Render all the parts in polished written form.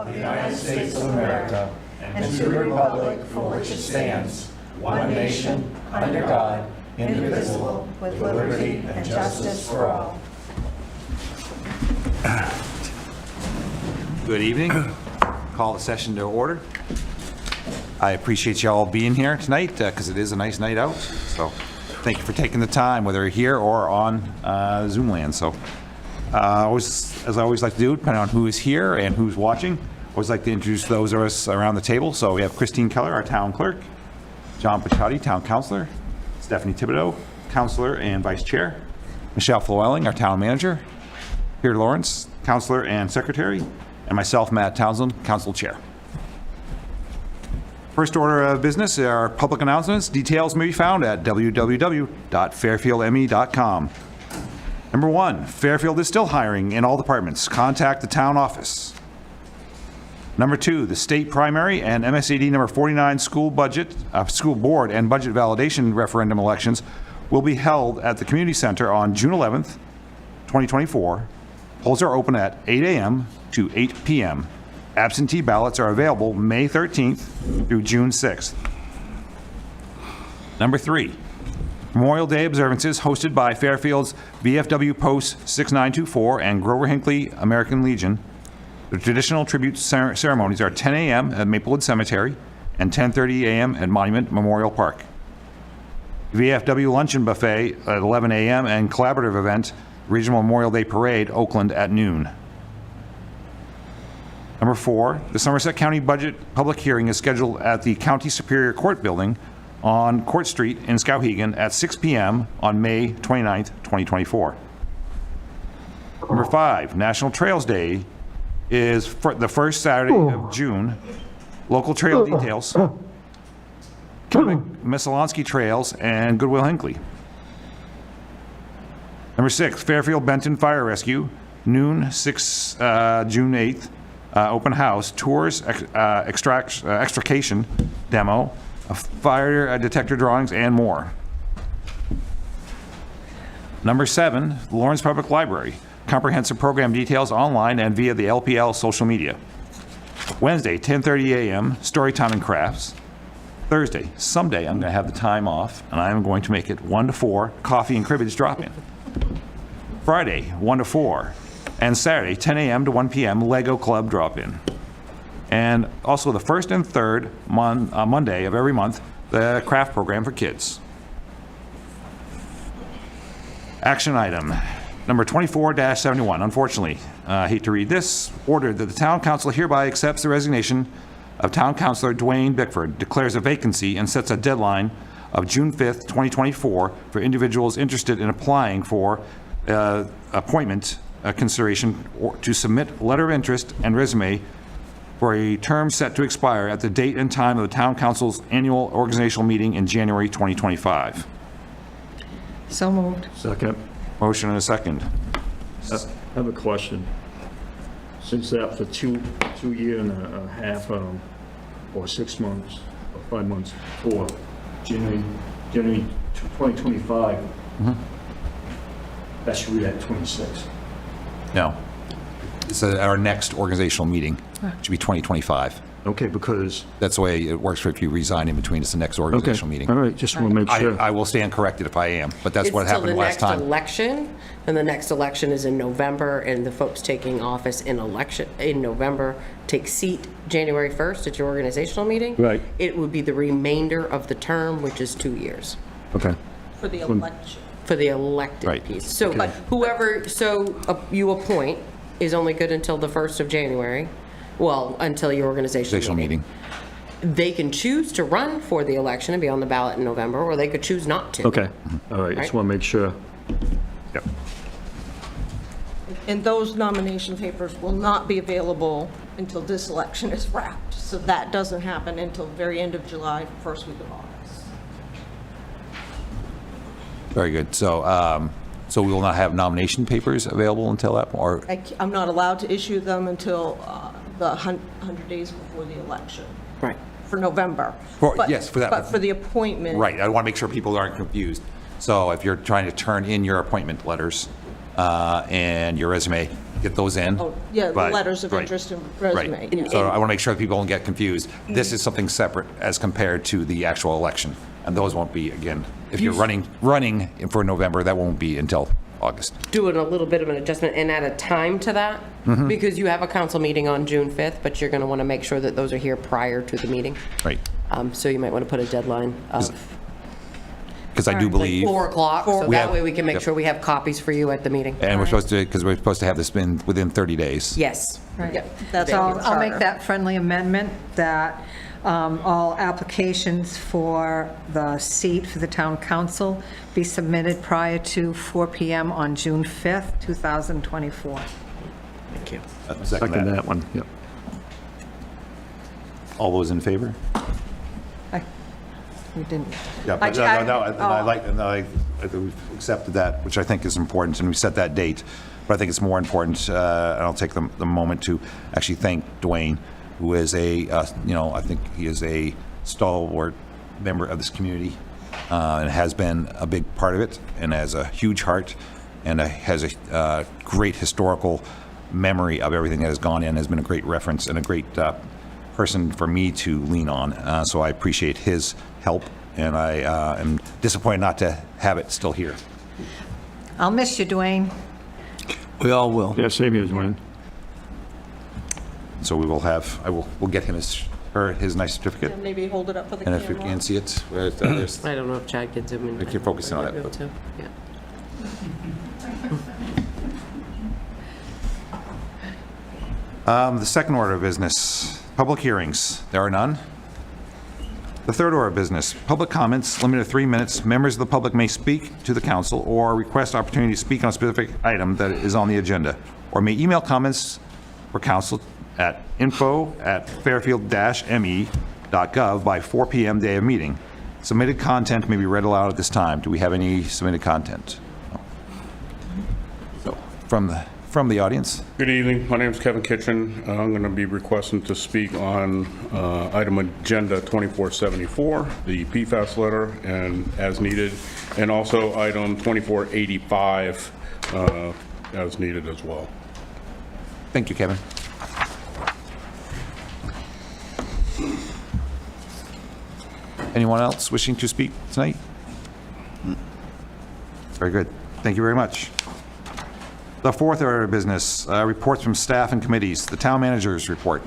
of the United States of America and to the republic for which it stands, one nation, under God, indivisible, with liberty and justice for all. Good evening. Call the session to order. I appreciate you all being here tonight because it is a nice night out. So thank you for taking the time, whether here or on Zoom land. So as I always like to do, depending on who is here and who's watching, I always like to introduce those of us around the table. So we have Christine Keller, our town clerk, John Pachatti, town councilor, Stephanie Thibodeau, councilor and vice chair, Michelle Flewelling, our town manager, Peter Lawrence, councilor and secretary, and myself, Matt Townsend, council chair. First order of business are public announcements. Details may be found at www.fairfieldme.com. Number 1, Fairfield is still hiring in all departments. Contact the town office. Number 2, the state primary and MSAD number 49 school board and budget validation referendum elections will be held at the community center on June 11th, 2024. Polls are open at 8 a.m. to 8 p.m. Absentee ballots are available May 13th through June 6th. Number 3, Memorial Day observances hosted by Fairfield's VFW Post 6924 and Grover Hinckley American Legion. The traditional tribute ceremonies are 10 a.m. at Maplewood Cemetery and 10:30 a.m. at Monument Memorial Park. VFW Luncheon Buffet at 11 a.m. and collaborative event, Regional Memorial Day Parade, Oakland at noon. Number 4, the Somerset County Budget public hearing is scheduled at the County Superior Court Building on Court Street in Skowhegan at 6 p.m. on May 29th, 2024. Number 5, National Trails Day is for the first Saturday of June. Local trail details, Missalonsky Trails, and Goodwill Hinckley. Number 6, Fairfield Benton Fire Rescue, noon, June 8th, open house, tours, extrication demo, fire detector drawings, and more. Number 7, Lawrence Public Library, comprehensive program details online and via the LPL social media. Wednesday, 10:30 a.m., story time and crafts. Thursday, someday I'm going to have the time off, and I'm going to make it 1 to 4, coffee and cribbage drop-in. Friday, 1 to 4, and Saturday, 10 a.m. to 1 p.m., Lego Club drop-in. And also the first and third Monday of every month, the craft program for kids. Action item number 24-71. Unfortunately, I hate to read this. Ordered that the town council hereby accepts the resignation of town councilor Dwayne Bickford, declares a vacancy, and sets a deadline of June 5th, 2024 for individuals interested in applying for appointment consideration or to submit letter of interest and resume for a term set to expire at the date and time of the town council's annual organizational meeting in January 2025. So moved. Second. Motion and a second. I have a question. Since after two year and a half, or 6 months, or 5 months, for January 2025, that should be at 26. No. It's our next organizational meeting. It should be 2025. Okay, because... That's the way it works for if you resign in between. It's the next Okay, organizational meeting. all right, just want to make sure. I will stand corrected if I am, but that's what happened last It's till time. the next election, and the next election is in November, and the folks taking office in November take seat January 1st at your organizational meeting. Right. It would be the remainder of the term, which is 2 years. Okay. For the election. For the elected Right. piece. So whoever, you appoint is only good until the 1st of January, well, until your organizational meeting. They can choose to run for the election and be on the ballot in November, or they could choose not to. Okay, all right, just want to make sure. Yep. And those nomination papers will not be available until this election is wrapped. So that doesn't happen until the very end of July, first week of August. Very good. So, so we will not have nomination papers available until that, or? I'm not allowed to issue them until the 100 days before the election. Right. For November. Yes, for that. But for the appointment. Right, I want to make sure people aren't confused. So if you're trying to turn in your appointment letters and your resume get those in. Oh, yeah, the but- letters of right, interest and right. resume. yeah. So I want to make sure that people don't get confused. This is something separate as compared to the actual election. And those won't be, again, if you're running for November, that won't be until August. Doing a little bit of an adjustment and add a time to that, because you have a council meeting on June 5th, but you're going to want to make sure that those are here prior to the meeting. Right. So you might want to put a deadline of Because I do like believe, 4 o'clock, so We that have- way we can make yep. sure we have copies for you at the meeting. and we're supposed to have this within 30 days. Yes. Right. Yep. That's So in the I'll make charter. that friendly amendment that all applications for the seat for the town council be submitted prior to 4 PM on June 5th, 2024. Thank you. Second that one, yep. All those in favor? We didn't. Yeah, but I- and I we've accepted that, which I think is important, and we set that date. But I think it's more important, and I'll take the moment to actually thank Dwayne, who is I think he is a stalwart member of this community, and has been a big part of it, and has a huge heart, and has a great historical memory of everything that has gone in, has been a great reference and a great person for me to lean on. So I appreciate his help, and I am disappointed not to have it still here. I'll miss you, Dwayne. We all will. Yeah, same here, Dwayne. So we'll get him his nice certificate, And maybe hold it up for the and if you camera. can see it, there's- I don't know if Chad can zoom in. We can focus on it, Able but- to, yeah. the second order of business, public hearings. There are none. The third order of business, public comments, limited to 3 minutes. Members of the public may speak to the council or request opportunity to speak on a specific item that is on the agenda, or may email comments for council at info@fairfield-me.gov by 4 PM day of meeting. Submitted content may be read aloud at this time. Do we have any submitted content? So, from the audience? Good evening. My name is Kevin Kitchen. I'm going to be requesting to speak on item agenda 2474, the PFAS letter, and as needed, and also item 2485 as needed as well. Thank you, Kevin. Anyone else wishing to speak tonight? Very good. Thank you very much. The fourth order of business, reports from staff and committees. The town manager's report.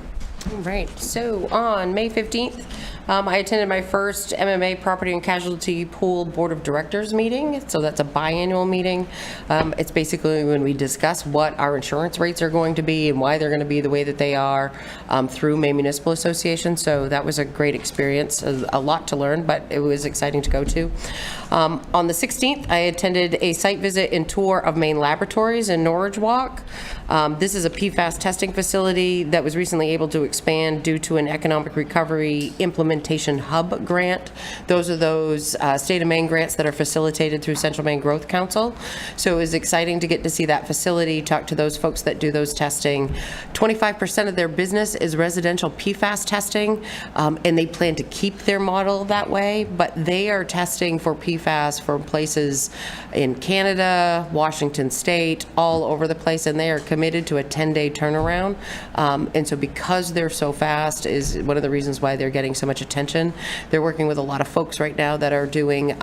Right, so on May 15th, I attended my first MMA Property and Casualty Pool Board of Directors meeting. So that's a biannual meeting. It's basically when we discuss what our insurance rates are going to be and why they're going to be the way that they are through May Municipal Association. So that was a great experience, a lot to learn, but it was exciting to go to. On the 16th, I attended a site visit and tour of Maine Laboratories in Norwich Walk. This is a PFAS testing facility that was recently able to expand due to an economic recovery implementation hub grant. Those are those state of Maine grants that are facilitated through Central Maine Growth Council. So it was exciting to get to see that facility, talk to those folks that do those testing. 25% of their business is residential PFAS testing, and they plan to keep their model that way, but they are testing for PFAS for places in Canada, Washington State, all over the place, and they are committed to a 10-day turnaround. And so because they're so fast is one of the reasons why they're getting so much attention. They're working with a lot of folks right now that are doing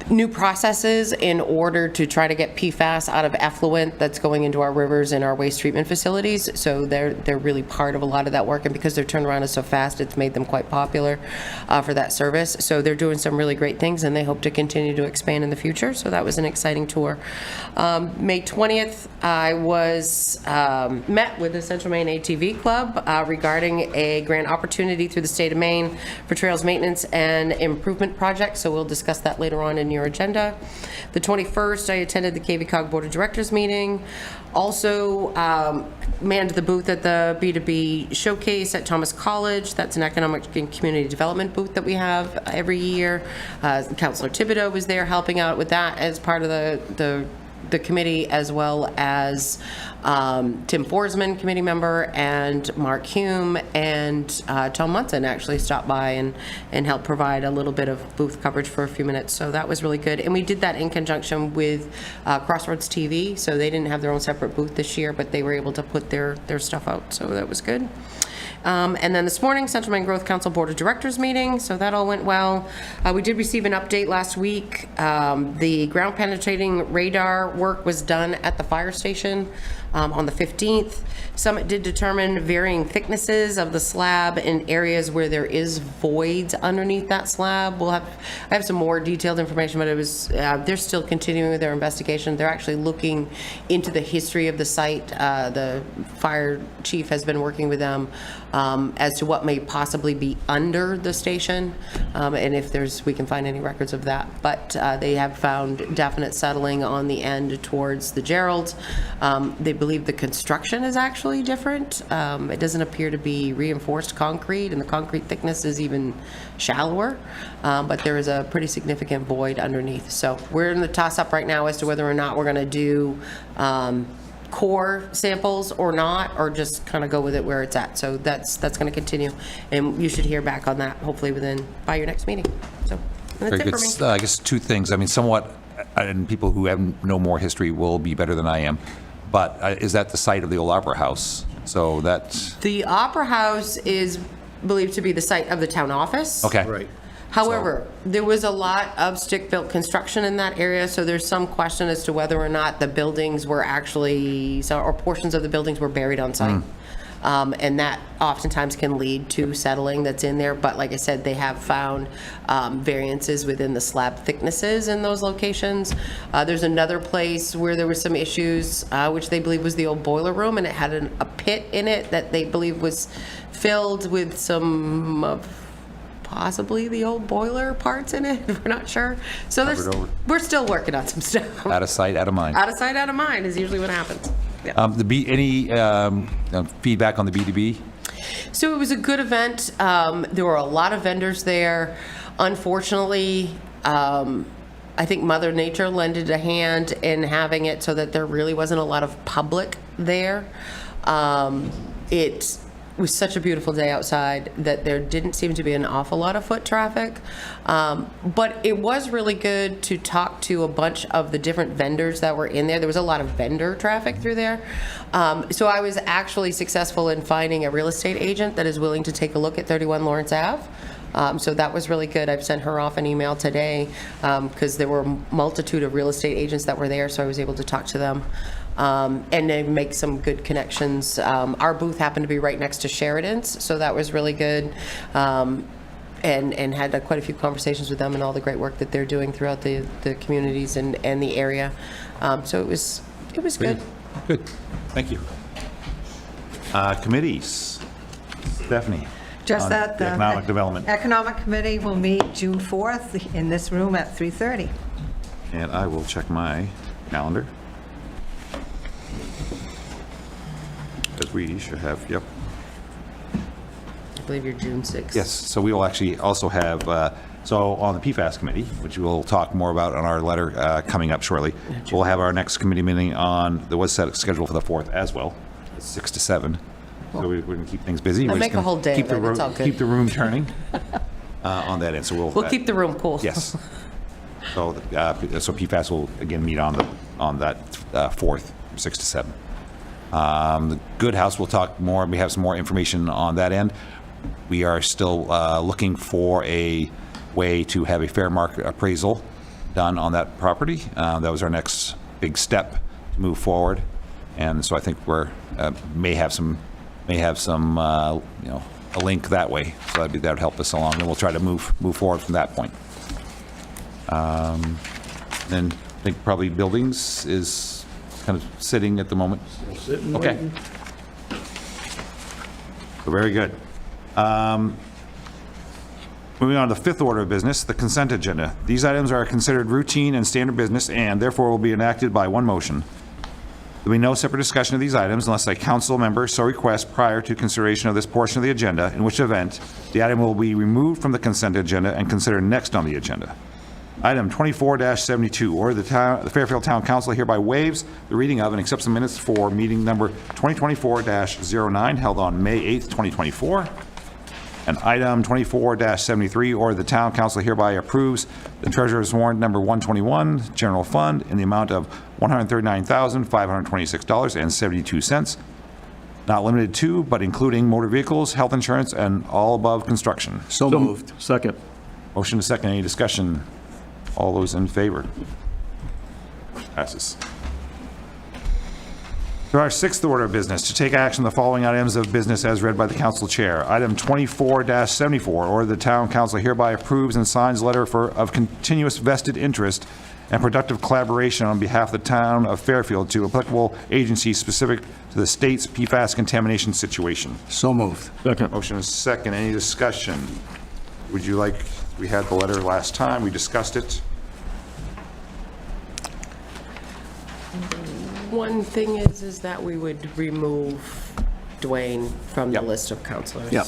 new processes in order to try to get PFAS out of effluent that's going into our rivers and our waste treatment facilities. So they're really part of a lot of that work, and because their turnaround is so fast, it's made them quite popular for that service. So they're doing some really great things, and they hope to continue to expand in the future. So that was an exciting tour. May 20th, I was met with the Central Maine ATV Club regarding a grant opportunity through the state of Maine for trails maintenance and improvement projects. So we'll discuss that later on in your agenda. The 21st, I attended the KVCOG Board of Directors meeting. Also manned the booth at the B2B Showcase at Thomas College. That's an economic and community development booth that we have every year. Councilor Thibodeau was there helping out with that as part of the the committee, as well as Tim Forsman, committee member, and Mark Hume, and Tom Munson actually stopped by and helped provide a little bit of booth coverage for a few minutes. So that was really good. And we did that in conjunction with Crossroads TV. So they didn't have their own separate booth this year, but they were able to put their stuff out. So that was good. And then this morning, Central Maine Growth Council Board of Directors meeting, so that all went well. We did receive an update last week. The ground penetrating radar work was done at the fire station on the 15th. Summit did determine varying thicknesses of the slab in areas where there is voids underneath that slab. I have some more detailed information, but it was they're still continuing with their investigation. They're actually looking into the history of the site. The fire chief has been working with them as to what may possibly be under the station, and if we can find any records of that. But they have found definite settling on the end towards the Gerald. They believe the construction is actually different. It doesn't appear to be reinforced concrete, and the concrete thickness is even shallower, but there is a pretty significant void underneath. So we're in the toss-up right now as to whether or not we're going to do core samples or not, or just kind of go with it where it's at. So that's going to continue, and you should hear back on that hopefully by your next meeting. So that's Very it good. for me. I guess two things. I mean, somewhat, and people who know more history will be better than I am, but is that the site of the old Opera House? So that's... The Opera House is believed to be the site of the town office. Okay. Right. However, there was a lot of stick-built construction in that area, so there's some question as to whether or not the buildings were actually, or portions of the buildings were buried on site. And that oftentimes can lead to settling that's in there. But like I said, they have found variances within the slab thicknesses in those locations. There's another place where there were some issues, which they believe was the old boiler room, and it had a pit in it that they believe was filled with some of possibly the old boiler parts in it. We're not sure. So we're still working on some stuff. Out of sight, out of mind. Out of sight, out of mind is usually what happens. Yeah. Any feedback on the B2B? So it was a good event. There were a lot of vendors there. Unfortunately, I think Mother Nature lended a hand in having it so that there really wasn't a lot of public there. It was such a beautiful day outside that there didn't seem to be an awful lot of foot traffic. But it was really good to talk to a bunch of the different vendors that were in there. There was a lot of vendor traffic through there. So I was actually successful in finding a real estate agent that is willing to take a look at 31 Lawrence Ave. So that was really good. I've sent her off an email today because there were a multitude of real estate agents that were there, so I was able to talk to them. And they make some good connections. Our booth happened to be right next to Sheridan's, so that was really good. And had quite a few conversations with them and all the great work that they're doing throughout the communities and the area. So it was good. Good. Thank you. Committees. Stephanie. Just on that the Economic Development. Economic Committee will meet June 4th in this room at 3:30. And I will check my calendar. Because we should have, yep. I believe you're June 6th. Yes, so we will actually also have, so on the PFAS committee, which we'll talk more about on our letter coming up shortly, we'll have our next committee meeting that was set scheduled for the 4th as well, 6 to 7. So we're going to keep things busy. I'll We're just make a gonna whole day keep of the it. room- It's all good. Keep the room turning on that end, so We'll keep the room cool. Yes. So PFAS will again meet on that 4th, 6 to 7. The Good House, we'll talk more. We have some more information on that end. We are still looking for a way to have a fair market appraisal done on that property. That was our next big step to move forward, and so I think we're may have some a link that way. So that would help us along, and we'll try to move forward from that point. Then I think probably buildings is kind of sitting at the moment. Sitting, Okay. waiting. So very good. Moving on to the fifth order of business, the consent agenda. These items are considered routine and standard business and therefore will be enacted by one motion. There will be no separate discussion of these items unless a council member so requests prior to consideration of this portion of the agenda, in which event the item will be removed from the consent agenda and considered next on the agenda. Item 24-72, order the Fairfield Town Council hereby waives the reading of and accepts the minutes for meeting number 2024-09 held on May 8th, 2024. And item 24-73, order the Town Council hereby approves the Treasurer's warrant number 121, General Fund, in the amount of $139,526.72, not limited to, but including motor vehicles, health insurance, and all above construction. So moved. Second. Motion to second. Any discussion? All those in favor? Passes. To our sixth order of business, to take action on the following items of business as read by the council chair. Item 24-74, order the town council hereby approves and signs letter of continuous vested interest and productive collaboration on behalf of the town of Fairfield to applicable agencies specific to the state's PFAS contamination situation. So moved. Second. Motion is second. Any discussion? Would you like, we had the letter last time, we discussed it. One thing is that we would remove Dwayne from the Yep. list of counselors. Yep.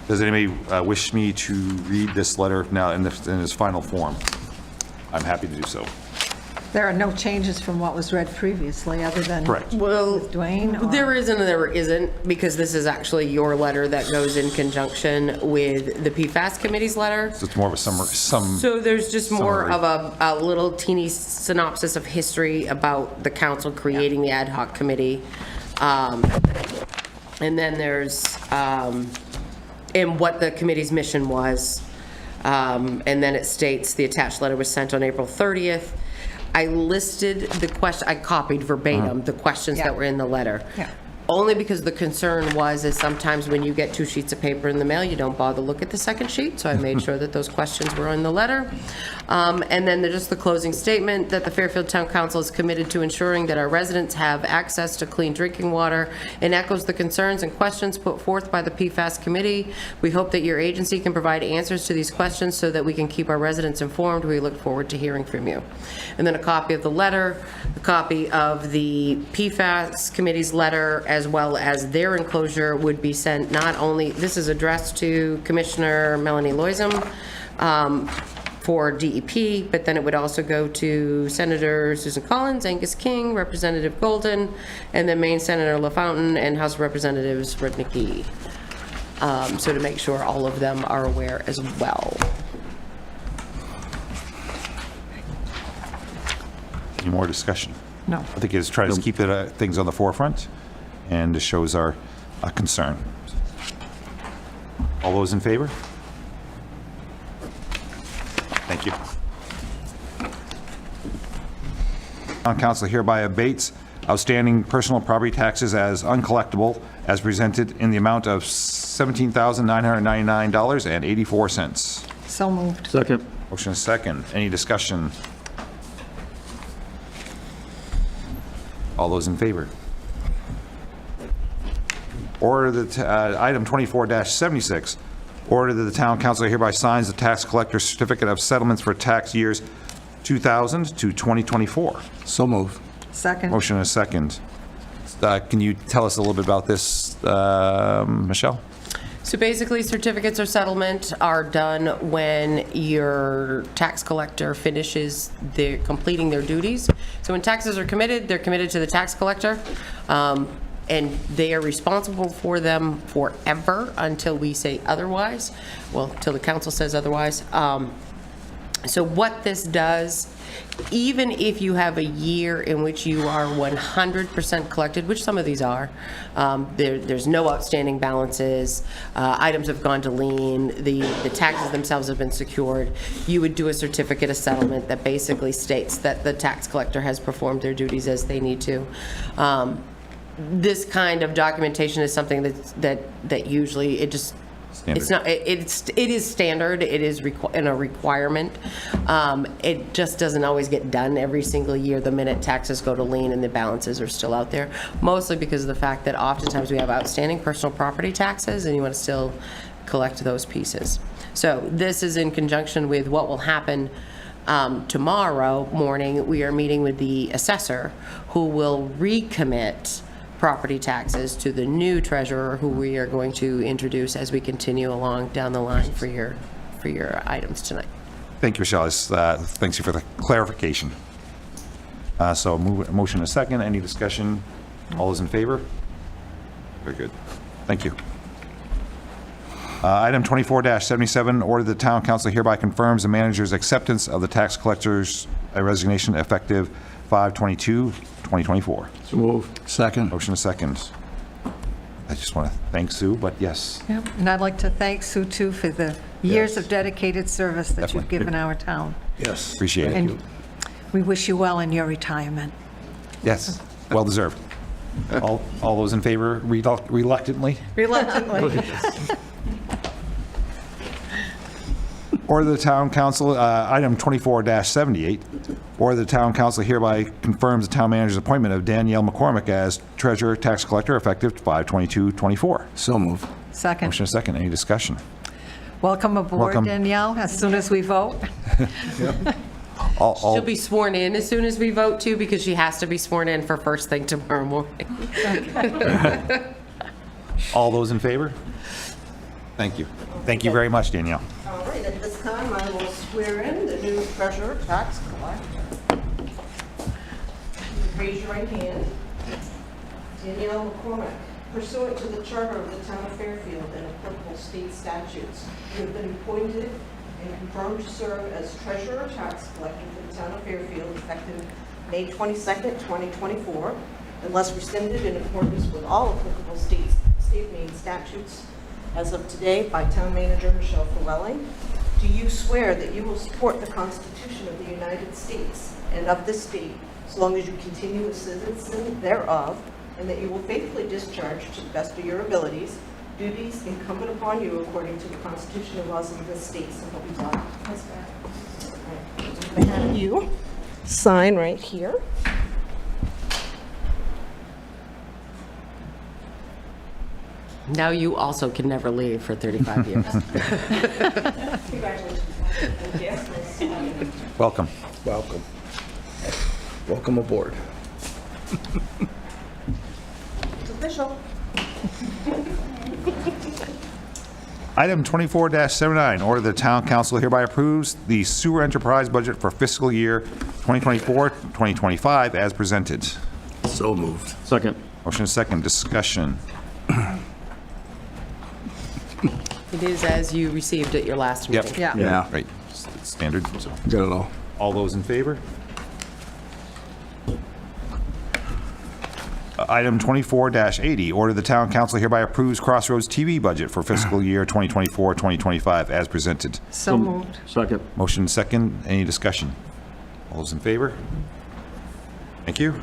Does anybody wish me to read this letter now in its final form? I'm happy to do so. There are no changes from what was read previously, other than Correct. Well, Dwayne? or- there isn't and there isn't, because this is actually your letter that goes in conjunction with the PFAS committee's letter. So it's more of a some So there's just more Summary. of a little teeny synopsis of history about the council creating the ad hoc committee. And then there's, and what the committee's mission was. And then it states, the attached letter was sent on April 30th. I listed the question, I copied verbatim the questions Yeah. that were in the letter. Yeah. Only because the concern is sometimes when you get 2 sheets of paper in the mail, you don't bother to look at the second sheet, so I made sure that those questions were in the letter. And then there's just the closing statement that the Fairfield Town Council is committed to ensuring that our residents have access to clean drinking water and echoes the concerns and questions put forth by the PFAS committee. We hope that your agency can provide answers to these questions so that we can keep our residents informed. We look forward to hearing from you. And then a copy of the letter, a copy of the PFAS committee's letter, as well as their enclosure would be sent not only, this is addressed to Commissioner Melanie Loisem for DEP, but then it would also go to Senator Susan Collins, Angus King, Representative Golden, and then Maine Senator LaFountain and House Representatives Rudnicki. So to make sure all of them are aware as well. Any more discussion? No. I think it's try to keep things on the forefront, and it shows our concern. All those in favor? Thank you. Town Council hereby abates outstanding personal property taxes as uncollectible as presented in the amount of $17,999.84. So moved. Second. Motion is second. Any discussion? All those in favor? Order that item 24-76, order that the town council hereby signs the tax collector's certificate of settlements for tax years 2000 to 2024. So moved. Second. Motion is second. Can you tell us a little bit about this, Michelle? So basically, certificates of settlement are done when your tax collector finishes completing their duties. So when taxes are committed, they're committed to the tax collector, and they are responsible for them forever until we say otherwise, well, till the council says otherwise. So what this does, even if you have a year in which you are 100% collected, which some of these are, there's no outstanding balances, items have gone to lien, the taxes themselves have been secured, you would do a certificate of settlement that basically states that the tax collector has performed their duties as they need to. This kind of documentation is something that usually it just, it's not, it is standard, it is a requirement. It just doesn't always get done every single year the minute taxes go to lien and the balances are still out there, mostly because of the fact that oftentimes we have outstanding personal property taxes and you want to still collect those pieces. So this is in conjunction with what will happen tomorrow morning. We are meeting with the assessor who will recommit property taxes to the new treasurer, who we are going to introduce as we continue along down the line for your items tonight. Thank you, Michelle. Thanks you for the clarification. So motion and a second. Any discussion? All those in favor? Very good. Thank you. Item 24-77, order the town council hereby confirms the manager's acceptance of the tax collector's resignation effective 5/22/2024. So moved. Second. Motion and a second. I just want to thank Sue, but yes. Yep, and I'd like to thank Sue, too, for the years of dedicated service that you've Definitely. given our town. Yes. Appreciate it. And we wish you well in your retirement. Yes, well deserved. All those in favor reluctantly? Reluctantly. Order the town council, item 24-78, order the town council hereby confirms the town manager's appointment of Danielle McCormick as treasurer tax collector effective 5/22/24. So moved. Second. Motion and a second. Any discussion? Welcome aboard, Welcome. Danielle, as soon as we vote. All She'll be sworn in as soon as we vote too, because she has to be sworn in for first thing tomorrow morning. all those in favor? Thank you. Thank you very much, Danielle. All right, at this time, I will swear in the new treasurer tax collector. Raise your right hand. Danielle McCormick, pursuant to the charter of the town of Fairfield and applicable state statutes, you have been appointed and confirmed to serve as treasurer tax collector for the town of Fairfield effective May 22nd, 2024, unless rescinded in accordance with all applicable state Maine statutes as of today by Town Manager Michelle Llewellyn. Do you swear that you will support the Constitution of the United States and of this state, as long as you continue a citizen thereof, and that you will faithfully discharge to the best of your abilities duties incumbent upon you according to the Constitution and laws of this state, so help you God? Yes, ma'am. I'm going to have you sign right here. Now you also can never leave for 35 years. Congratulations. Welcome. Welcome. Welcome aboard. It's official. Item 24-79, order the town council hereby approves the sewer enterprise budget for fiscal year 2024-2025 as presented. So moved. Second. Motion is second. Discussion. It is as you received at your last Yep. meeting. Yeah. Yeah. Right. It's standard. So, Got it all. all those in favor? Item 24-80, order the town council hereby approves Crossroads TV budget for fiscal year 2024-2025 as presented. So moved. Second. Motion second. Any discussion? All those in favor? Thank you.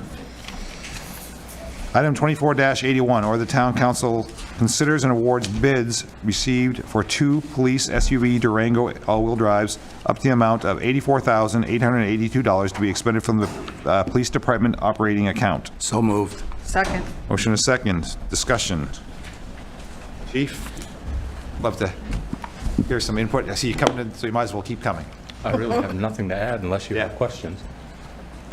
Item 24-81, order the town council considers and awards bids received for 2 police SUV Durango all-wheel drives up to the amount of $84,882 to be expended from the police department operating account. So moved. Second. Motion is second. Discussion. Chief, love to hear some input. I see you coming in, so you might as well keep coming. I really have nothing to add unless you have Yeah. questions.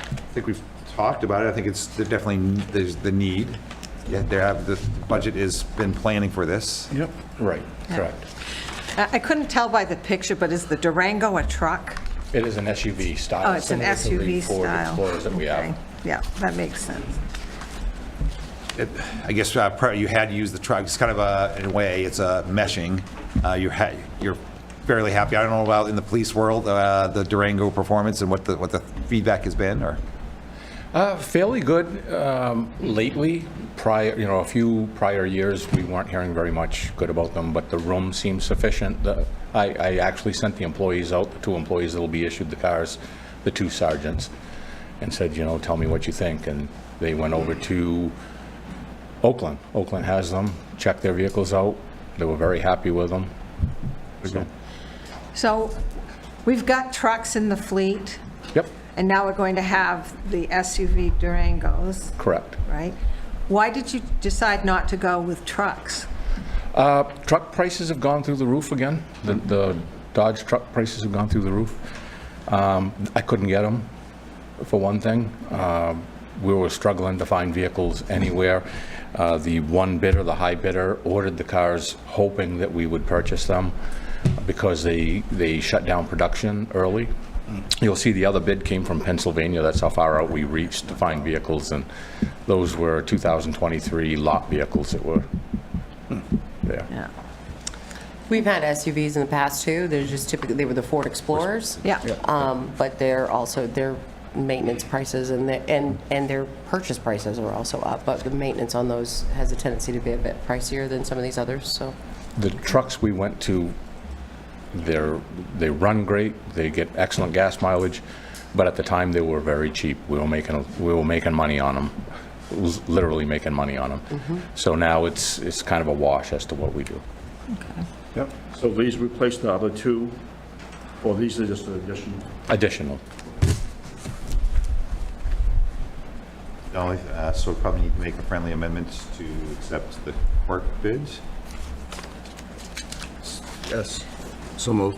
I think we've talked about it. I think there's the need. Yeah, the budget has been planning for this. Yep. Right, correct. I couldn't tell by the picture, but is the Durango a truck? It is an SUV style. Oh, it's an similar to the SUV Ford style. Explorers that we Okay. have. Yeah, that makes sense. I guess you had to use the truck. It's kind of in a way, it's a meshing. You're fairly happy. I don't know about in the police world, the Durango performance and what the feedback has been, or? Fairly good lately. A few prior years, we weren't hearing very much good about them, but the room seems sufficient. I actually sent the employees out, the 2 employees that will be issued the cars, the 2 sergeants, and said, tell me what you think. And they went over to Oakland. Oakland has them, checked their vehicles out. They were very happy with them. So we've got trucks in the fleet, Yep, and now we're going to have the SUV Durangos, correct. right? Why did you decide not to go with trucks? Truck prices have gone through the roof again. The Dodge truck prices have gone through the roof. I couldn't get them, for one thing. We were struggling to find vehicles anywhere. The one bidder, the high bidder, ordered the cars hoping that we would purchase them. because they shut down production early. You'll see the other bid came from Pennsylvania. That's how far out we reached to find vehicles, and those were 2023 lot vehicles that were there. Yeah. We've had SUVs in the past too. They're just typically, they were the Ford Explorers. Yeah. But they're also, their maintenance prices and their purchase prices are also up, but the maintenance on those has a tendency to be a bit pricier than some of these others, so. The trucks we went to, they run great, they get excellent gas mileage, but at the time they were very cheap. We were making money on them, literally making money on them. So now it's kind of a wash as to what we do. Yep. So these replace the other two, or these are just an addition? Additional. So we probably need to make a friendly amendment to accept the clerk bids. Yes. So moved.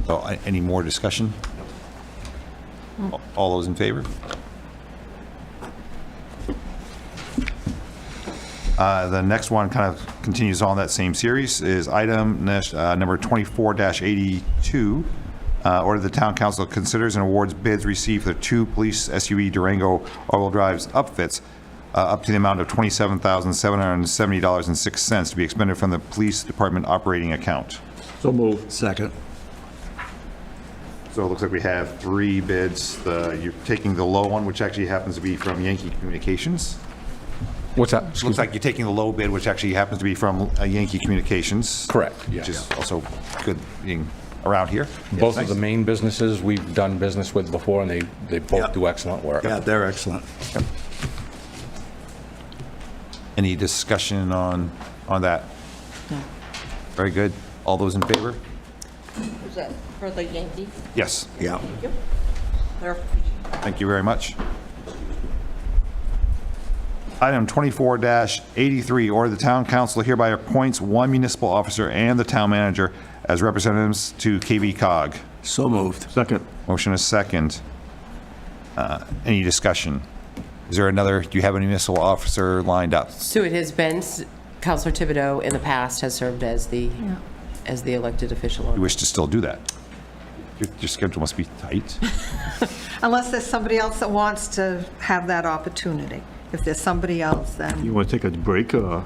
So, any more discussion? All those in favor? The next one kind of continues on that same series, is item number 24-82. Order the town council considers and awards bids received for the 2 police SUV Durango all-wheel drives upfits up to the amount of $27,770.06 to be expended from the police department operating account. So moved. Second. So it looks like we have 3 bids. You're taking the low one, which actually happens to be from Yankee Communications. What's that? Looks like you're taking the low bid, which actually happens to be from Yankee Communications. Correct, Which yes. is also good being around here. Both Nice. of the main businesses we've done business with before, and they both Yep. do excellent work. Yeah, they're excellent. Any discussion on that? Very good. All those in favor? Is that for the Yankee Yes. Yeah. clarification? Thank you very much. Item 24-83, order the town council hereby appoints 1 municipal officer and the town manager as representatives to KV-COG. So moved. Second. Motion is second. Any discussion? Is there another, do you have a municipal officer lined up? So it has been, Counselor Thibodeau in the past has served as the elected official. You wish to still do that? Your schedule must be tight. Unless there's somebody else that wants to have that opportunity. If there's somebody else, then You want to take a break, or?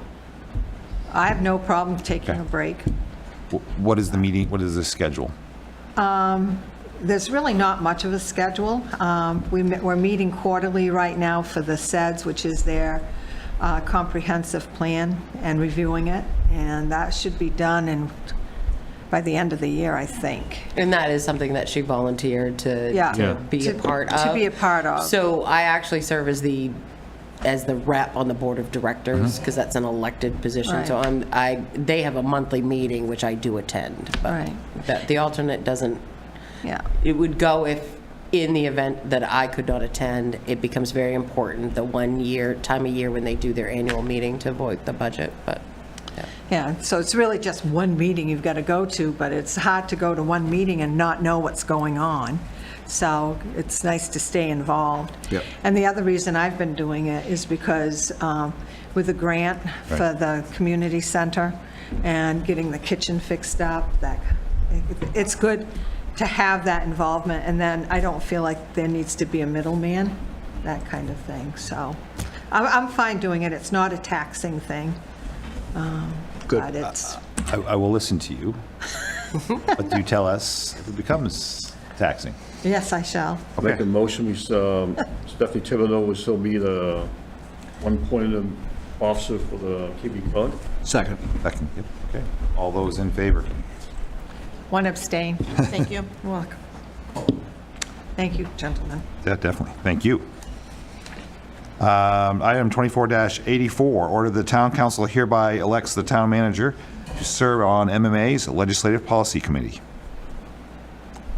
I have no problem taking a break. What is the meeting, what is the schedule? There's really not much of a schedule. We're meeting quarterly right now for the SEDS, which is their comprehensive plan, and reviewing it, and that should be done by the end of the year, I think. And that is something that she volunteered to Yeah. be a part of. To be a part of. So I actually serve as the rep on the board of directors, because that's an elected position. So they have a monthly meeting, which I do attend. But Right. the alternate doesn't, Yeah. it would go if, in the event that I could not attend, it becomes very important, the 1 year, time of year when they do their annual meeting to vote the budget, but, yeah. Yeah, so it's really just one meeting you've got to go to, but it's hard to go to one meeting and not know what's going on. So it's nice to stay involved. Yep. And the other reason I've been doing it is because with the grant for the community center and getting the kitchen fixed up, it's good to have that involvement, and then I don't feel like there needs to be a middleman, that kind of thing. So I'm fine doing it. It's not a taxing thing. Good. But it's, I will listen to you, but do tell us if it becomes taxing. yes, I shall. Make a motion, Stephanie Thibodeau will still be the one appointed officer for the KV-COG. Second. Second, yep, okay. All those in favor? One abstain. Thank you. You're welcome. Thank you, gentlemen. Yeah, definitely. Thank you. Item 24-84, order the town council hereby elects the town manager to serve on MMA's Legislative Policy Committee.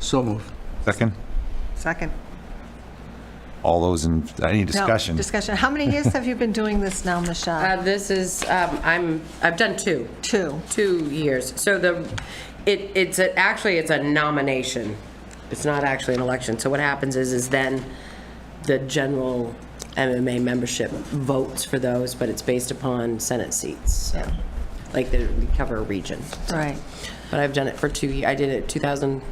So moved. Second, Second. all those in, any discussion? No, discussion. How many years have you been doing this now, Michelle? This is, I've done 2. 2 years. So it's a nomination. It's not actually an election. So what happens is then the general MMA membership votes for those, but it's based upon Senate seats. So. like they cover a region. Right. But I've done it for 2 years. I did it 2000,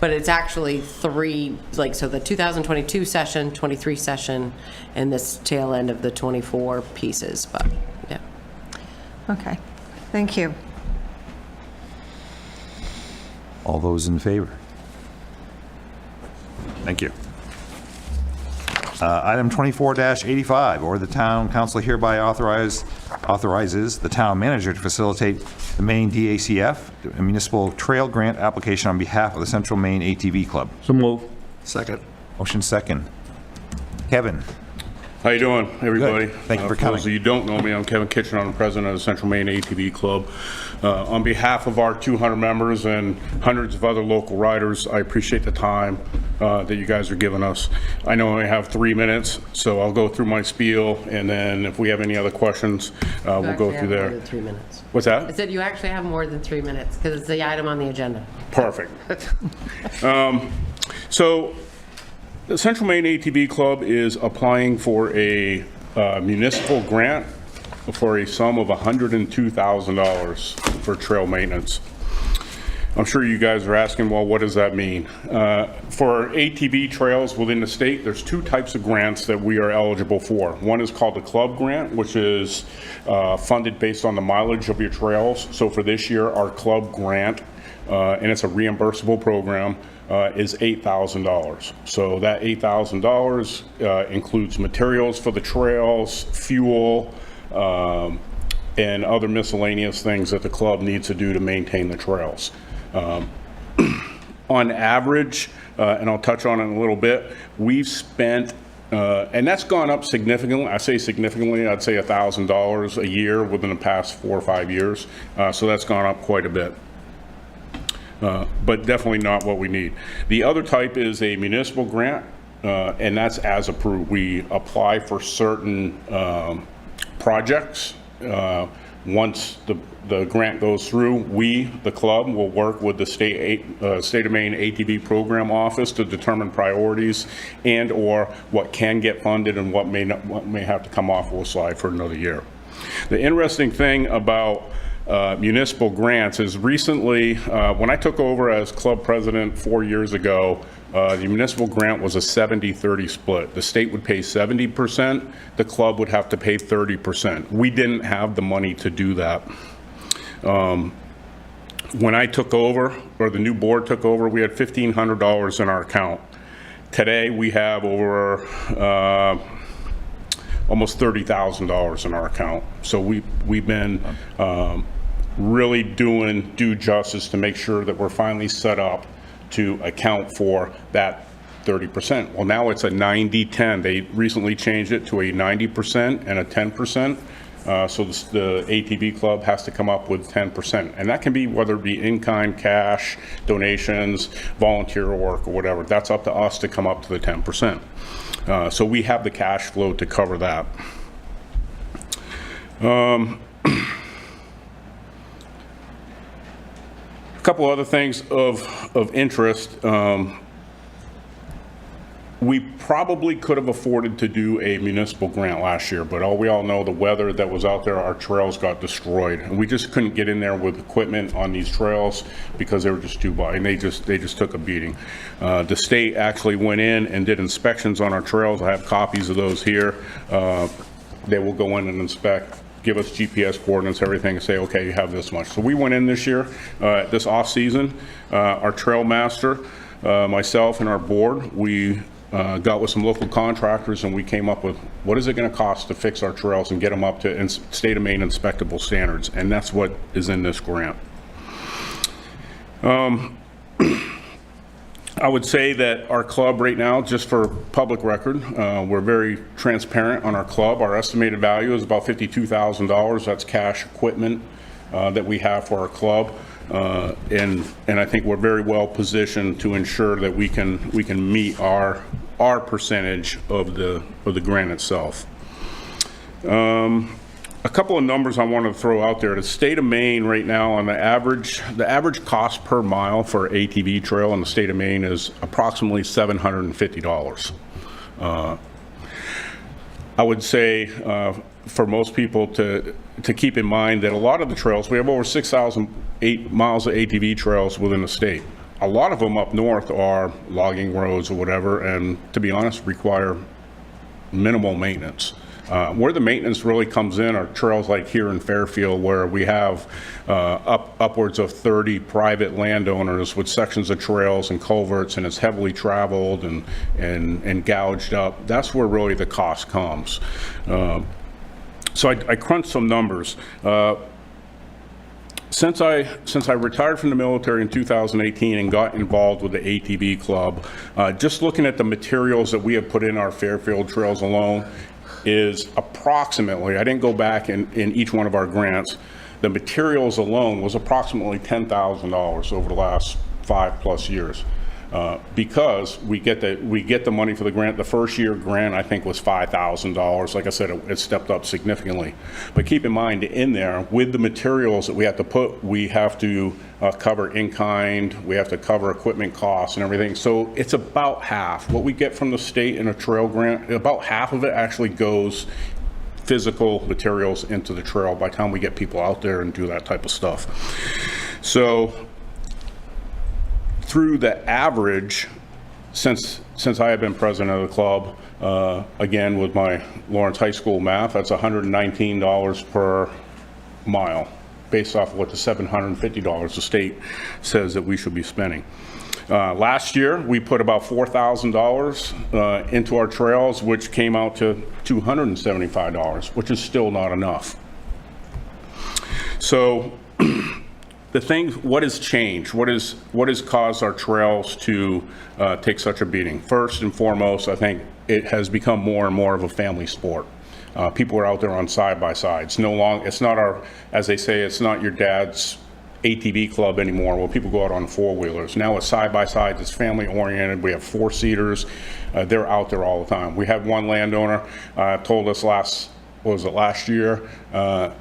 but it's actually 3, like, so the 2022 session, 23 session, and this tail end of the 24 pieces, but, yeah. Okay, thank you. All those in favor? Thank you. Item 24-85, or the town council hereby authorizes the town manager to facilitate the Maine DACF, a municipal trail grant application on behalf of the Central Maine ATV Club. So move. Second. Motion second. Kevin? How you doing, everybody? Good. Thank you for For coming. those of you who don't know me, I'm Kevin Kitchen. I'm the president of the Central Maine ATV Club. On behalf of our 200 members and hundreds of other local riders, I appreciate the time that you guys are giving us. I know I have 3 minutes, so I'll go through my spiel, and then if we have any other questions, we'll go through More there. than 3 minutes. What's I that? said you actually have more than 3 minutes, because it's the item on the agenda. Perfect. So the Central Maine ATV Club is applying for a municipal grant for a sum of $102,000 for trail maintenance. I'm sure you guys are asking, well, what does that mean? For ATV trails within the state, there's 2 types of grants that we are eligible for. One is called the club grant, which is funded based on the mileage of your trails. So for this year, our club grant, and it's a reimbursable program, is $8,000. So that $8,000 includes materials for the trails, fuel, and other miscellaneous things that the club needs to do to maintain the trails. On average, and I'll touch on it in a little bit, we've spent, and that's gone up significantly. I say significantly, I'd say $1,000 a year within the past 4 or 5 years. So that's gone up quite a bit. But definitely not what we need. The other type is a municipal grant, and that's as approved. We apply for certain projects. Once the grant goes through, we, the club, will work with the State of Maine ATV Program Office to determine priorities and/or what can get funded and what may have to come off the slide for another year. The interesting thing about municipal grants is recently, when I took over as club president 4 years ago, the municipal grant was a 70-30 split. The state would pay 70%, the club would have to pay 30%. We didn't have the money to do that. When I took over, or the new board took over, we had $1,500 in our account. Today, we have over almost $30,000 in our account. So we've been really doing due justice to make sure that we're finally set up to account for that 30%. Well, now it's a 90-10. They recently changed it to a 90% and a 10%. So the ATV club has to come up with 10%. And that can be whether it be in-kind cash, donations, volunteer work, or whatever. That's up to us to come up to the 10%. So we have the cash flow to cover that. A couple other things of interest. We probably could have afforded to do a municipal grant last year, but we all know the weather that was out there, our trails got destroyed. And we just couldn't get in there with equipment on these trails because they were just too wide, and they just took a beating. The state actually went in and did inspections on our trails. I have copies of those here. They will go in and inspect, give us GPS coordinates, everything, and say, okay, you have this much. So we went in this year, this off season, our trail master, myself and our board, we got with some local contractors and we came up with what is it going to cost to fix our trails and get them up to state of Maine inspectable standards, and that's what is in this grant. I would say that our club right now, just for public record, we're very transparent on our club. Our estimated value is about $52,000. That's cash equipment that we have for our club. And I think we're very well positioned to ensure that we can meet our percentage of the grant itself. A couple of numbers I want to throw out there. The state of Maine right now, on the average cost per mile for ATV trail in the state of Maine is approximately $750. I would say for most people to keep in mind that a lot of the trails, we have over 6,000 miles of ATV trails within the state. A lot of them up north are logging roads or whatever, and to be honest, require minimal maintenance. Where the maintenance really comes in are trails like here in Fairfield, where we have upwards of 30 private landowners with sections of trails and culverts, and it's heavily traveled and gouged up. That's where really the cost comes. So I crunched some numbers. Since I retired from the military in 2018 and got involved with the ATV club, just looking at the materials that we have put in our Fairfield trails alone is approximately, I didn't go back in each one of our grants, the materials alone was approximately $10,000 over the last 5+ years. Because we get the money for the grant. The first year grant, I think, was $5,000. Like I said, it stepped up significantly. But keep in mind, in there, with the materials that we have to put, we have to cover in-kind, we have to cover equipment costs and everything. So it's about half. What we get from the state in a trail grant, about half of it actually goes physical materials into the trail by the time we get people out there and do that type of stuff. So through the average, since I have been president of the club, again with my Lawrence High School math, that's $119 per mile, based off of what the $750 the state says that we should be spending. Last year, we put about $4,000 into our trails, which came out to $275, which is still not enough. So the thing, what has changed? What has caused our trails to take such a beating? First and foremost, I think it has become more and more of a family sport. People are out there on side-by-sides. It's not our, as they say, it's not your dad's ATV club anymore, where people go out on four-wheelers. Now it's side-by-sides, it's family-oriented. We have four-seaters. They're out there all the time. We had one landowner told us last year,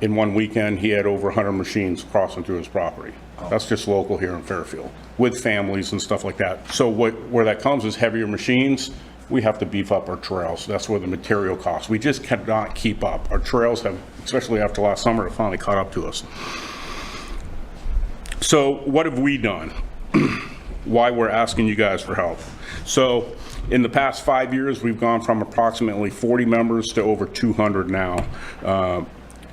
in one weekend, he had over 100 machines crossing through his property. That's just local here in Fairfield, with families and stuff like that. So where that comes is heavier machines. We have to beef up our trails. That's where the material costs. We just cannot keep up. Our trails have, especially after last summer, have finally caught up to us. So what have we done? Why we're asking you guys for help. So in the past 5 years, we've gone from approximately 40 members to over 200 now.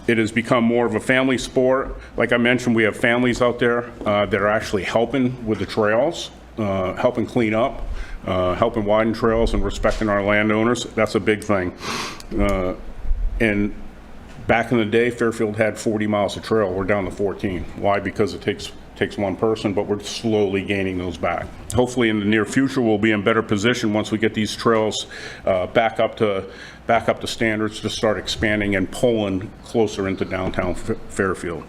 It has become more of a family sport. Like I mentioned, we have families out there that are actually helping with the trails, helping clean up, helping widen trails and respecting our landowners. That's a big thing. And back in the day, Fairfield had 40 miles of trail. We're down to 14. Why? Because it takes one person, but we're slowly gaining those back. Hopefully in the near future, we'll be in better position once we get these trails back up to standards to start expanding and pulling closer into downtown Fairfield.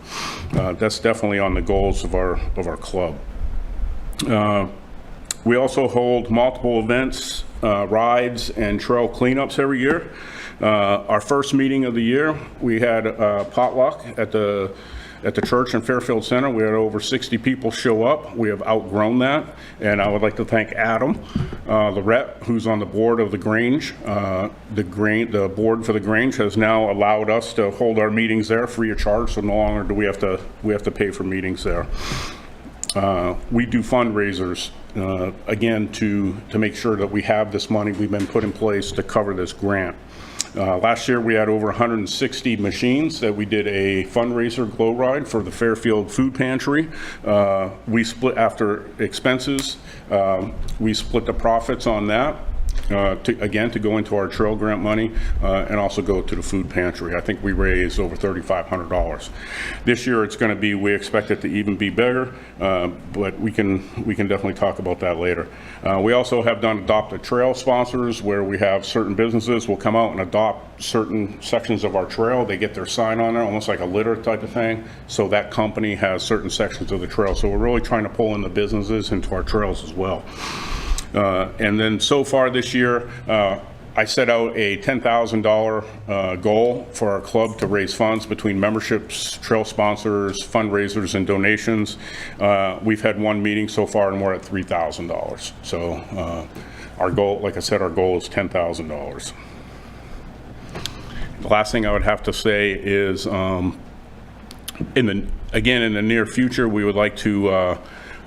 That's definitely on the goals of our club. We also hold multiple events, rides, and trail cleanups every year. Our first meeting of the year, we had a potluck at the church in Fairfield Center. We had over 60 people show up. We have outgrown that, and I would like to thank Adam, the rep, who's on the board of the Grange. The board for the Grange has now allowed us to hold our meetings there free of charge, so no longer do we have to pay for meetings there. We do fundraisers, again, to make sure that we have this money we've been put in place to cover this grant. Last year, we had over 160 machines that we did a fundraiser glow ride for the Fairfield Food Pantry. We split after expenses. We split the profits on that. To go into our trail grant money and also go to the food pantry. I think we raised over $3,500. This year it's going to be, we expect it to even be bigger, but we can definitely talk about that later. We also have done adopted trail sponsors, where we have certain businesses will come out and adopt certain sections of our trail. They get their sign on there, almost like a litter type of thing. So that company has certain sections of the trail. So we're really trying to pull in the businesses into our trails as well. And then so far this year, I set out a $10,000 goal for our club to raise funds between memberships, trail sponsors, fundraisers, and donations. We've had one meeting so far, and we're at $3,000. So our goal, like I said, our goal is $10,000. The last thing I would have to say is in the near future, we would like to,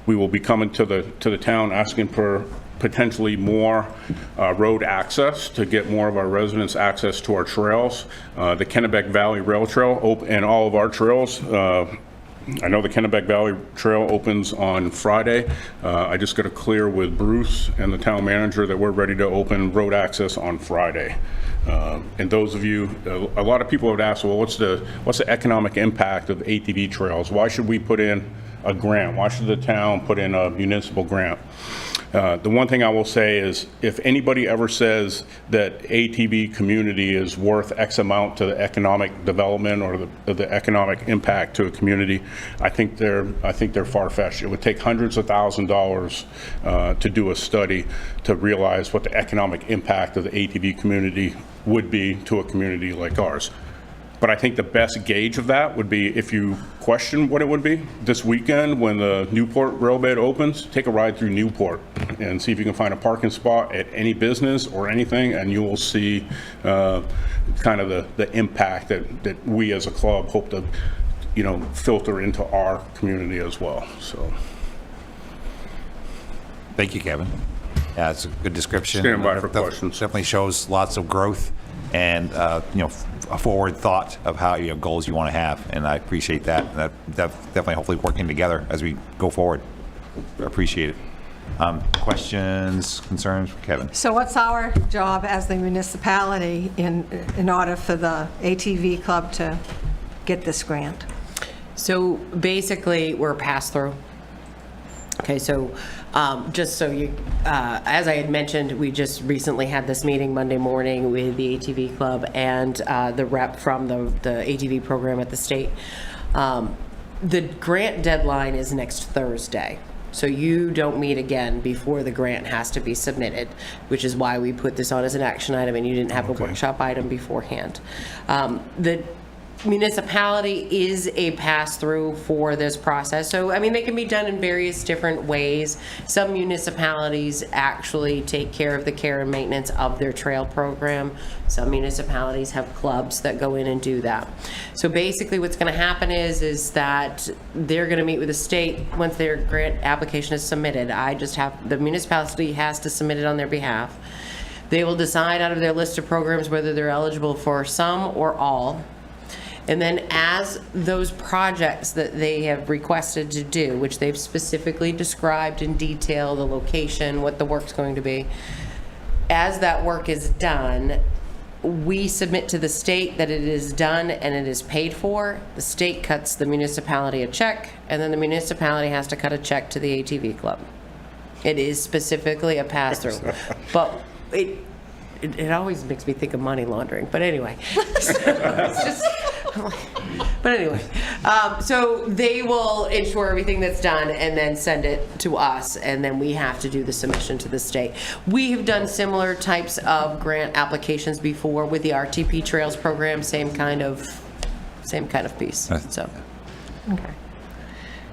we will be coming to the town asking for potentially more road access to get more of our residents access to our trails. The Kennebec Valley Rail Trail and all of our trails. I know the Kennebec Valley Trail opens on Friday. I just got to clear with Bruce and the town manager that we're ready to open road access on Friday. And those of you, a lot of people have asked, well, what's the economic impact of ATV trails? Why should we put in a grant? Why should the town put in a municipal grant? The one thing I will say is, if anybody ever says that ATV community is worth X amount to the economic development or the economic impact to a community, I think they're far-fetched. It would take hundreds of thousands of dollars to do a study to realize what the economic impact of the ATV community would be to a community like ours. But I think the best gauge of that would be, if you question what it would be, this weekend when the Newport railbed opens, take a ride through Newport and see if you can find a parking spot at any business or anything, and you will see kind of the impact that we as a club hope to, filter into our community as well. So, Thank you, Kevin. Yeah, it's a good description. Stand by for questions. Definitely shows lots of growth and, a forward thought of how goals you want to have, and I appreciate that. That definitely, hopefully, working together as we go forward. I appreciate it. Questions, concerns for Kevin? So what's our job as the municipality in order for the ATV club to get this grant? So basically, we're a pass-through. Okay, so just so you, as I had mentioned, we just recently had this meeting Monday morning with the ATV club and the rep from the ATV program at the state. The grant deadline is next Thursday. So you don't meet again before the grant has to be submitted, which is why we put this on as an action item and you didn't have a workshop item beforehand. The municipality is a pass-through for this process. So, I mean, they can be done in various different ways. Some municipalities actually take care of the care and maintenance of their trail program. Some municipalities have clubs that go in and do that. So basically what's going to happen is that they're going to meet with the state once their grant application is submitted. The municipality has to submit it on their behalf. They will decide out of their list of programs whether they're eligible for some or all. And then as those projects that they have requested to do, which they've specifically described in detail, the location, what the work's going to be, as that work is done, we submit to the state that it is done and it is paid for. The state cuts the municipality a check, and then the municipality has to cut a check to the ATV club. It is specifically a pass-through. But it always makes me think of money laundering. But anyway, so it's just... But anyway, so they will ensure everything that's done and then send it to us, and then we have to do the submission to the state. We have done similar types of grant applications before with the RTP Trails program, same kind of piece. So, Okay.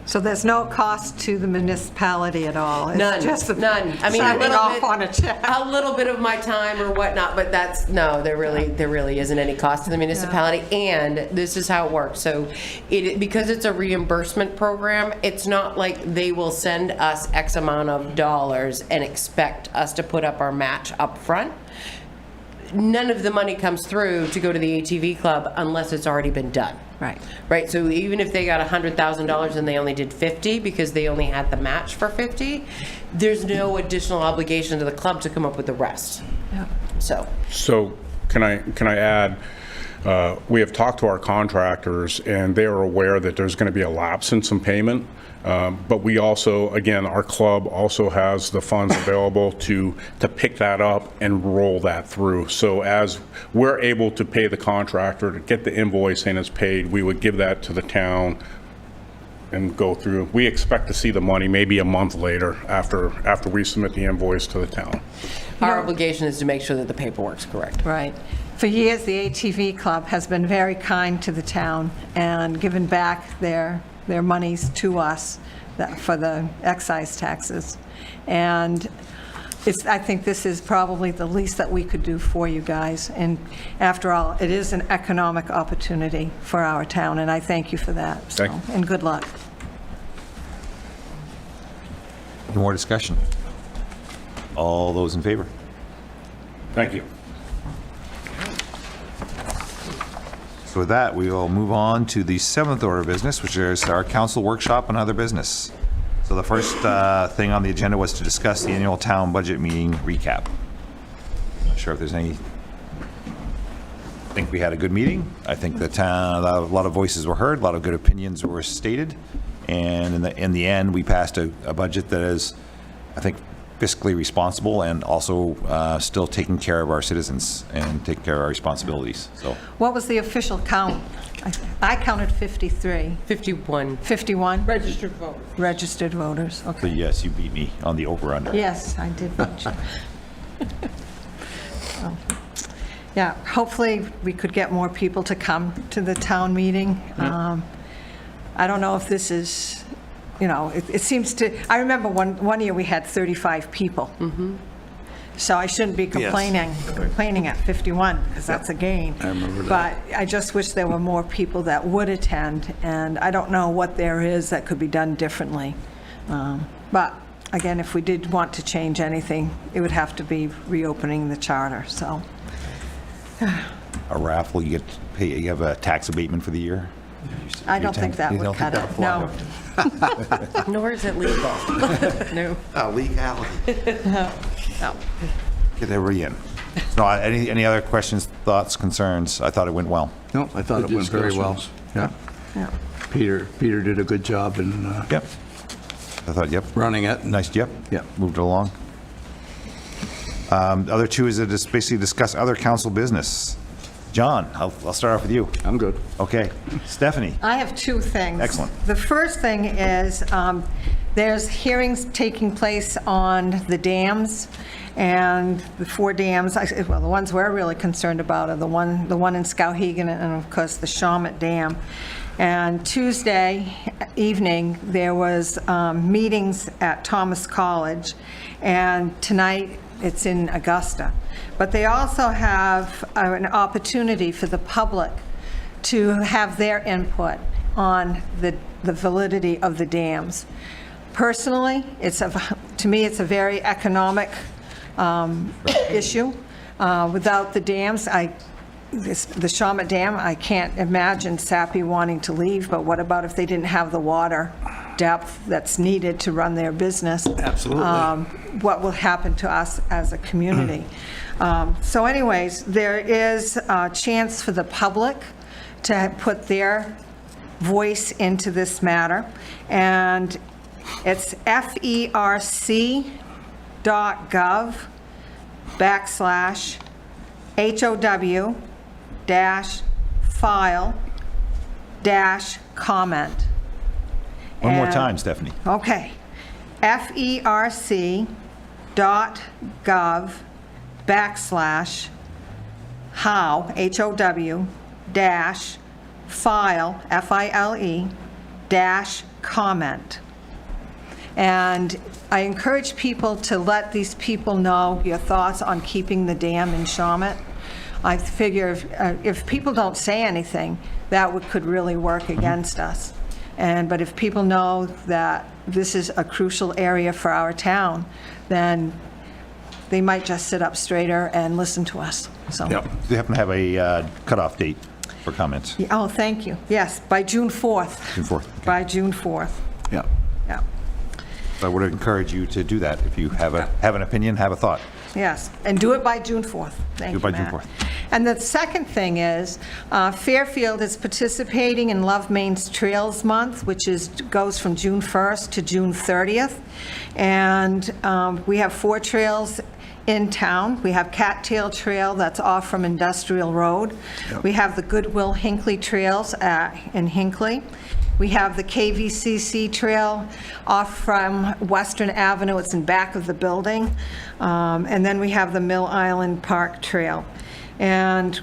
So there's no cost to the municipality at all? It's none. just None. I mean, signing off on a check. a little bit of my time or whatnot, but there really isn't any cost to the municipality. And this is how it works. So because it's a reimbursement program, it's not like they will send us X amount of dollars and expect us to put up our match up front. None of the money comes through to go to the ATV club unless it's already been done. Right. So even if they got $100,000 and they only did 50 because they only had the match for 50, there's no additional obligation to the club to come up with the rest. Yeah. So can I add? We have talked to our contractors, and they are aware that there's going to be a lapse in some payment. But we also, again, our club also has the funds available to pick that up and roll that through. So as we're able to pay the contractor to get the invoice and it's paid, we would give that to the town and go through. We expect to see the money maybe a month later after we submit the invoice to the town. Our obligation is to make sure that the paperwork's correct. Right. For years, the ATV Club has been very kind to the town and given back their monies to us for the excise taxes. And I think this is probably the least that we could do for you guys. And after all, it is an economic opportunity for our town, and I thank you for that. So, Thank you. and good luck. Any more discussion? All those in favor? Thank you. So with that, we will move on to the 7th order of business, which is our council workshop and other business. So the first thing on the agenda was to discuss the annual town budget meeting recap. Not sure if there's any. I think we had a good meeting. I think the town, a lot of voices were heard, a lot of good opinions were stated, and in the end, we passed a budget that is, I think, fiscally responsible and also still taking care of our citizens and taking care of our responsibilities. So What was the official count? I counted 53. 51 51 registered voters. registered voters. so Okay. yes, you beat me on the over-under. Yes, I did vote you. So, yeah, hopefully we could get more people to come to the town meeting. I don't know if this is, it seems to, I remember one year we had 35 people. So I shouldn't be complaining at 51, because that's a gain. I remember that. But I just wish there were more people that would attend, and I don't know what there is that could be done differently. But again, if we did want to change anything, it would have to be reopening the charter, so. A raffle, you get to pay, you have a tax abatement for the year? I don't think that You would don't cut think it, that'll fly? no. Nor is it legal. No. Legality. No. Get everybody in. No, any other questions, thoughts, concerns? I thought it went well. No, I thought it went very well. Yeah. Yeah. Peter did a good job in Yep. I thought, yep. running it. Nice, yep. Yep. Moved it along. Other two is to just basically discuss other council business. John, I'll start off with you. I'm good. Okay. Stephanie? I have two things. Excellent. The first thing is, there's hearings taking place on the dams, and the 4 dams, well, the ones we're really concerned about are the one in Skowhegan and, of course, the Shawmut Dam. And Tuesday evening, there was meetings at Thomas College, and tonight it's in Augusta. But they also have an opportunity for the public to have their input on the validity of the dams. Personally, to me, it's a very economic issue. Without the dams, the Shawmut Dam, I can't imagine Sappi wanting to leave, but what about if they didn't have the water depth that's needed to run their business? Absolutely. What will happen to us as a community? So anyways, there is a chance for the public to put their voice into this matter, and it's ferc.gov/HOW-file-comment. One more And- time, Stephanie. Okay. ferc.gov/how, HOW-file, FILE-comment. And I encourage people to let these people know your thoughts on keeping the dam in Shawmut. I figure if people don't say anything, that could really work against us. But if people know that this is a crucial area for our town, then they might just sit up straighter and listen to us, so. Do you happen to have a cutoff date for comments? Oh, thank you. Yes, by June 4th. June 4th. Okay. By June 4th, Yeah. yeah. So I would encourage you to do that. If you have an opinion, have a thought. Yes, and do it by June 4th. Thank Do you, it by June Matt. 4th. And the second thing is, Fairfield is participating in Love Maine's Trails Month, which goes from June 1st to June 30th. And we have 4 trails in town. We have Cattail Trail that's off from Industrial Road. We have the Goodwill Hinckley Trails in Hinckley. We have the KVCC Trail off from Western Avenue. It's in back of the building. And then we have the Mill Island Park Trail. And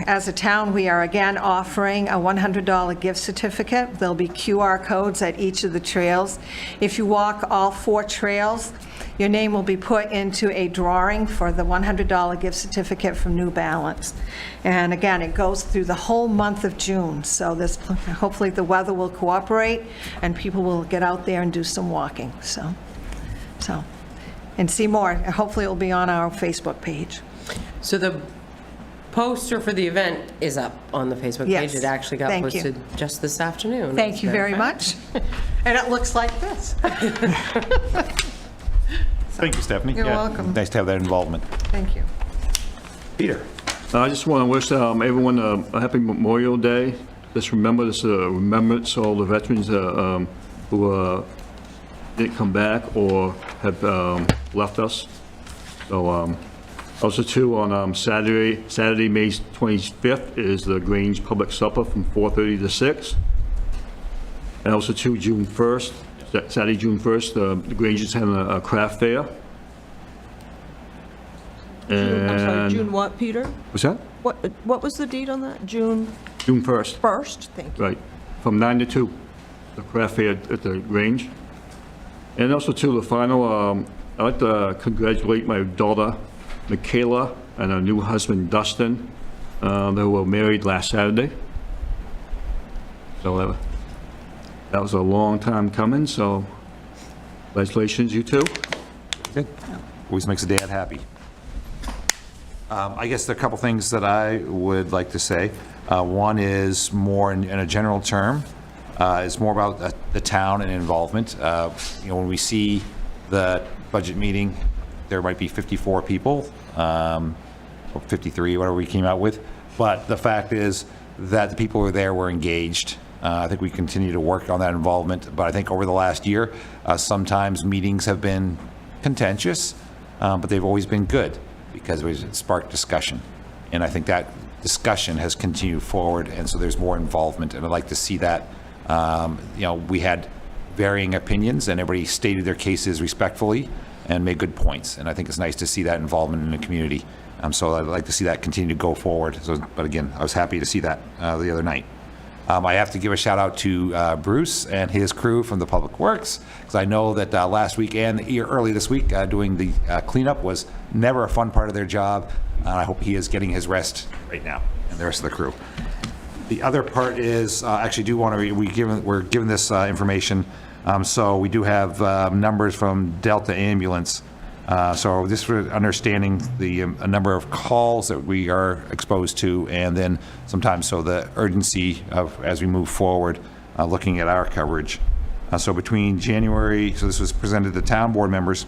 as a town, we are again offering a $100 gift certificate. There'll be QR codes at each of the trails. If you walk all 4 trails, your name will be put into a drawing for the $100 gift certificate from New Balance. And again, it goes through the whole month of June, so hopefully the weather will cooperate and people will get out there and do some walking, so. And see more. Hopefully it will be on our Facebook page. So the poster for the event is up on the Facebook Yes. page. It actually got Thank you. posted just this afternoon. Thank you as a very matter of fact. much. And it looks like this. Thank you, Stephanie. You're Yeah, welcome. Nice to have that involvement. Thank you. Peter? I just want to wish everyone a happy Memorial Day. Just remember this, remembrance all the veterans who didn't come back or have left us. So also too, on Saturday, May 25th is the Grange Public Supper from 4:30 to 6. And also too, June 1st, Saturday, June 1st, the Grange is having a craft fair. I'm sorry, And- June what, Peter? What's that? What was the date on that? June June 1st. 1st? Thank you. Right, from 9 to 2, the craft fair at the Grange. And also too, the final, I'd like to congratulate my daughter, Michaela, and her new husband, Dustin. They were married last Saturday. So that was a long time coming, so congratulations, you two. Good. Always makes a dad happy. I guess there are a couple things that I would like to say. One is more in a general term. It's more about the town and involvement. When we see the budget meeting, there might be 54 people, or 53, whatever we came out with. But the fact is that the people who were there were engaged. I think we continue to work on that involvement. But I think over the last year, sometimes meetings have been contentious, but they've always been good because it sparked discussion. And I think that discussion has continued forward, and so there's more involvement, and I'd like to see that. We had varying opinions, and everybody stated their cases respectfully and made good points, and I think it's nice to see that involvement in the community. So I'd like to see that continue to go forward. But again, I was happy to see that the other night. I have to give a shout out to Bruce and his crew from the Public Works, because I know that last week and early this week, doing the cleanup was never a fun part of their job. I hope he is getting his rest right now, and the rest of the crew. The other part is, actually do want to, we're given this information, so we do have numbers from Delta Ambulance. So this for understanding the number of calls that we are exposed to, and then sometimes so the urgency of as we move forward, looking at our coverage. So between January, so this was presented to town board members,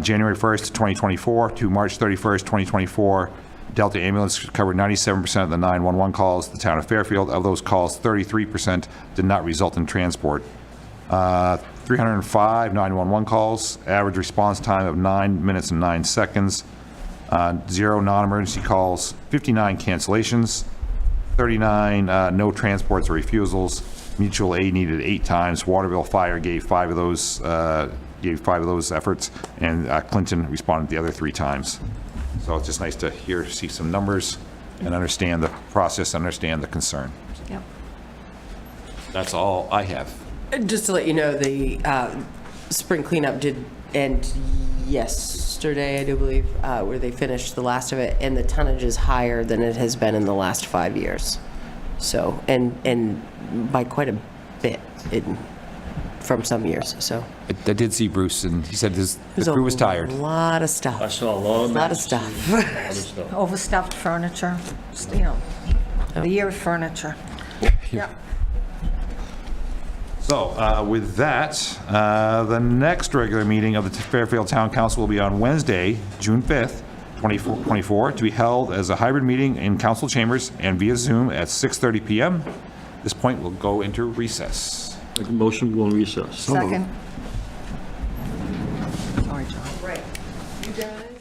January 1st, 2024 to March 31st, 2024, Delta Ambulance covered 97% of the 911 calls. The town of Fairfield, of those calls, 33% did not result in transport. 305 911 calls, average response time of 9 minutes and 9 seconds, 0 non-emergency calls, 59 cancellations, 39 no transports or refusals, mutual aid needed 8 times, Waterville Fire gave 5 of those efforts, and Clinton responded the other 3 times. So it's just nice to see some numbers and understand the process, understand the concern. Yep. That's all I have. Just to let you know, the spring cleanup did end yesterday, I do believe, where they finished the last of it, and the tonnage is higher than it has been in the last 5 years. So, and by quite a bit from some years, so. I did see Bruce, and he said the There's crew was tired. A lot of stuff. I saw a lot of A lot of maps. stuff. A lot of stuff. Overstuffed furniture, the year of furniture. Yeah. So with that, the next regular meeting of the Fairfield Town Council will be on Wednesday, June 5th, 2024, to be held as a hybrid meeting in council chambers and via Zoom at 6:30 p.m. At this point, we'll go into recess. Make a motion, to go on recess. Second. Sorry, John. Right. You guys?